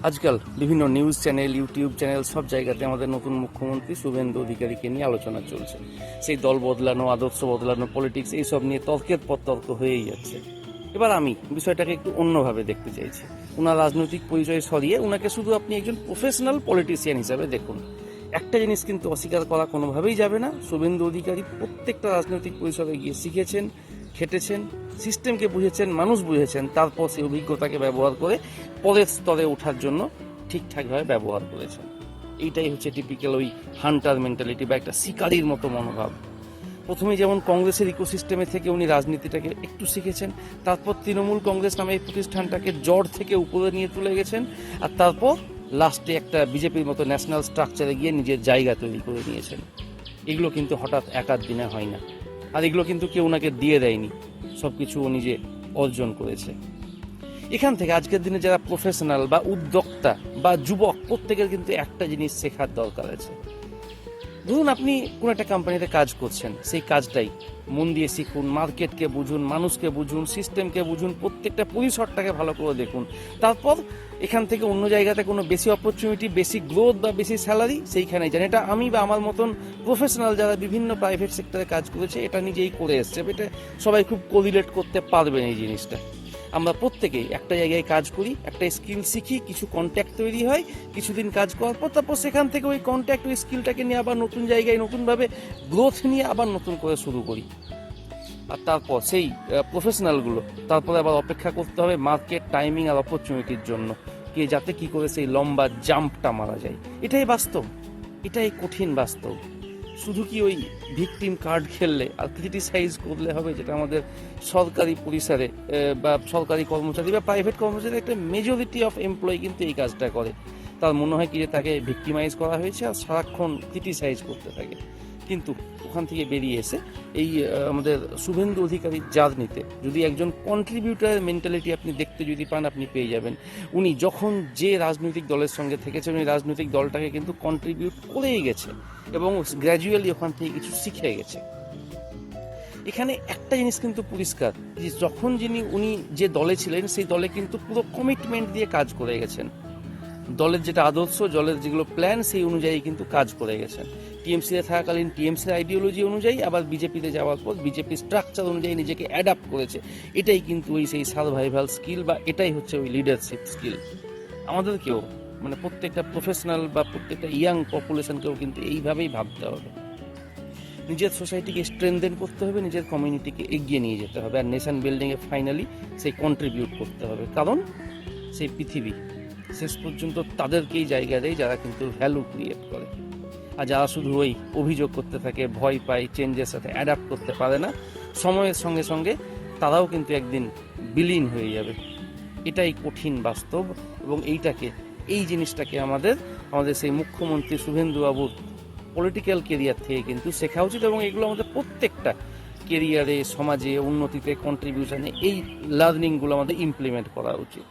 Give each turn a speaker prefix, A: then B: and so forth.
A: আজকাল বিভিন্ন news channel, YouTube channel, সব জায়গাতে আমাদের নতুন মুখ্যমন্ত্রী শুভেন্দু অধিকারীকে নিয়ে আলোচনা চলছে। সেই দল বদলানো, আদর্শ বদলানো, পলিটিক্স, এইসব নিয়ে তর্কের পর তর্ক হয়েই যাচ্ছে। এবার আমি বিষয়টাকে একটু অন্যভাবে দেখতে চাইছি। ওনার রাজনৈতিক পরিচয় সরিয়ে ওনাকে শুধু আপনি একজন প্রফেশনাল পলিটিশিয়ান হিসাবে দেখুন। একটা জিনিস কিন্তু অস্বীকার করা কোনোভাবেই যাবে না, শুভেন্দু অধিকারী প্রত্যেকটা রাজনৈতিক পরিসরে গিয়ে শিখেছেন, খেটেছেন, সিস্টেমকে বুঝেছেন, মানুষ বুঝেছেন, তারপর সেই অভিজ্ঞতাকে ব্যবহার করে পরের স্তরে ওঠার জন্য ঠিকঠাকভাবে ব্যবহার করেছেন। এইটাই হচ্ছে টিপিক্যাল ওই হান্টার মেন্টালিটি বা একটা শিকারীর মতো মনোভাব। প্রথমে যেমন কংগ্রেসের ইকোসিস্টেমে থেকে উনি রাজনীতিটাকে একটু শিখেছেন, তারপর তৃণমূল কংগ্রেস নামে এই প্রতিষ্ঠানটাকে জড় থেকে উপরে নিয়ে তুলে গেছেন, আর তারপর লাস্টে একটা বিজেপির মতো ন্যাশনাল স্ট্রাকচারে গিয়ে নিজের জায়গা তৈরি করে নিয়েছেন। এগুলো কিন্তু হঠাৎ এক আধ দিনে হয় না, আর এগুলো কিন্তু কেউ ওনাকে দিয়ে দেয়নি, সব কিছু ও নিজে অর্জন করেছে। এখান থেকে আজকের দিনে যারা প্রফেশনাল বা উদ্যোক্তা বা যুবক, প্রত্যেকের কিন্তু একটা জিনিস শেখার দরকার আছে। ধরুন আপনি কোনো একটা কোম্পানিতে কাজ করছেন, সেই কাজটাই মন দিয়ে শিখুন, মার্কেটকে বুঝুন, মানুষকে বুঝুন, সিস্টেমকে বুঝুন, প্রত্যেকটা পরিসরটাকে ভালো করে দেখুন। তারপর এখান থেকে অন্য জায়গাতে কোনো বেশি অপরচুনিটি, বেশি গ্রোথ বা বেশি স্যালারি সেইখানে যান। এটা আমি বা আমার মতন প্রফেশনাল যারা বিভিন্ন প্রাইভেট সেক্টরে কাজ করেছে এটা নিজেই করে এসছে, এটা সবাই খুব কোরিলেট করতে পারবেন এই জিনিসটা। আমরা প্রত্যেকেই একটা জায়গায় কাজ করি, একটা স্কিল শিখি, কিছু কন্ট্যাক্ট তৈরি হয়, কিছুদিন কাজ করার পর তারপর সেখান থেকে ওই কন্ট্যাক্ট, ওই স্কিলটাকে নিয়ে আবার নতুন জায়গায় নতুনভাবে গ্রোথ নিয়ে আবার নতুন করে শুরু করি। আর তারপর সেই প্রফেশনালগুলো তারপরে আবার অপেক্ষা করতে হবে মার্কেট, টাইমিং আর অপরচুনিটির জন্য, কে যাতে কি করে সেই লম্বা জাম্পটা মারা যায়। এটাই বাস্তব, এটাই কঠিন বাস্তব। শুধু কি ওই ভিকটিম কার্ড খেললে আর ক্রিটিসাইজ করলে হবে, যেটা আমাদের সরকারি পরিসরে বা সরকারি কর্মচারী বা প্রাইভেট কর্মচারী একটা মেজরিটি অফ এমপ্লয়ি কিন্তু এই কাজটা করে। তার মনে হয় কি যে তাকে ভিকটিমাইজ করা হয়েছে আর সারাক্ষণ ক্রিটিসাইজ করতে থাকে। কিন্তু ওখান থেকে বেরিয়ে এসে এই আমাদের শুভেন্দু অধিকারীর জার্নিতে যদি একজন কন্ট্রিবিউটারের মেন্টালিটি আপনি দেখতে যদি পান, আপনি পেয়ে যাবেন। উনি যখন যে রাজনৈতিক দলের সঙ্গে থেকেছেন, উনি রাজনৈতিক দলটাকে কিন্তু কন্ট্রিবিউট করেই গেছে এবং গ্র্যাজুয়ালি ওখান থেকে কিছু শিখে গেছে। এখানে একটা জিনিস কিন্তু পরিষ্কার, যে যখন উনি যে দলে ছিলেন সেই দলে কিন্তু পুরো কমিটমেন্ট দিয়ে কাজ করে গেছেন। দলের যেটা আদর্শ, দলের যেগুলো প্ল্যান, সেই অনুযায়ী কিন্তু কাজ করে গেছেন। টিএমসিতে থাকাকালীন টিএমসির আইডিওলজি অনুযায়ী, আবার বিজেপিতে যাওয়ার পর বিজেপি স্ট্রাকচার অনুযায়ী নিজেকে অ্যাডাপ্ট করেছে। এটাই কিন্তু ওই সেই সার্ভাইভাল স্কিল বা এটাই হচ্ছে ওই লিডারশিপ স্কিল। আমাদেরকেও মানে প্রত্যেকটা প্রফেশনাল বা প্রত্যেকটা ইয়াং পপুলেশনকেও কিন্তু এইভাবেই ভাবতে হবে। নিজের সোসাইটিকে স্ট্রেনথেন করতে হবে, নিজের কমিউনিটিকে এগিয়ে নিয়ে যেতে হবে, আর নেশন বিল্ডিংয়ে ফাইনালি সেই কন্ট্রিবিউট করতে হবে। কারণ সেই পৃথিবী শেষ পর্যন্ত তাদেরকেই জায়গা দেয় যারা কিন্তু ভ্যালু ক্রিয়েট করে। আর যারা শুধু ওই অভিযোগ করতে থাকে, ভয় পায়, চেঞ্জের সাথে অ্যাডাপ্ট করতে পারে না, সময়ের সঙ্গে সঙ্গে তারাও কিন্তু একদিন বিলীন হয়ে যাবে। এটাই কঠিন বাস্তব, এবং এই জিনিসটাকে আমাদের সেই মুখ্যমন্ত্রী শুভেন্দু বাবুর পলিটিক্যাল কেরিয়ার থেকে কিন্তু শেখা উচিত, এবং এগুলো আমাদের প্রত্যেকটা কেরিয়ারে, সমাজে, উন্নতিতে, কন্ট্রিবিউশনে এই লার্নিংগুলো আমাদের ইমপ্লিমেন্ট করা উচিত।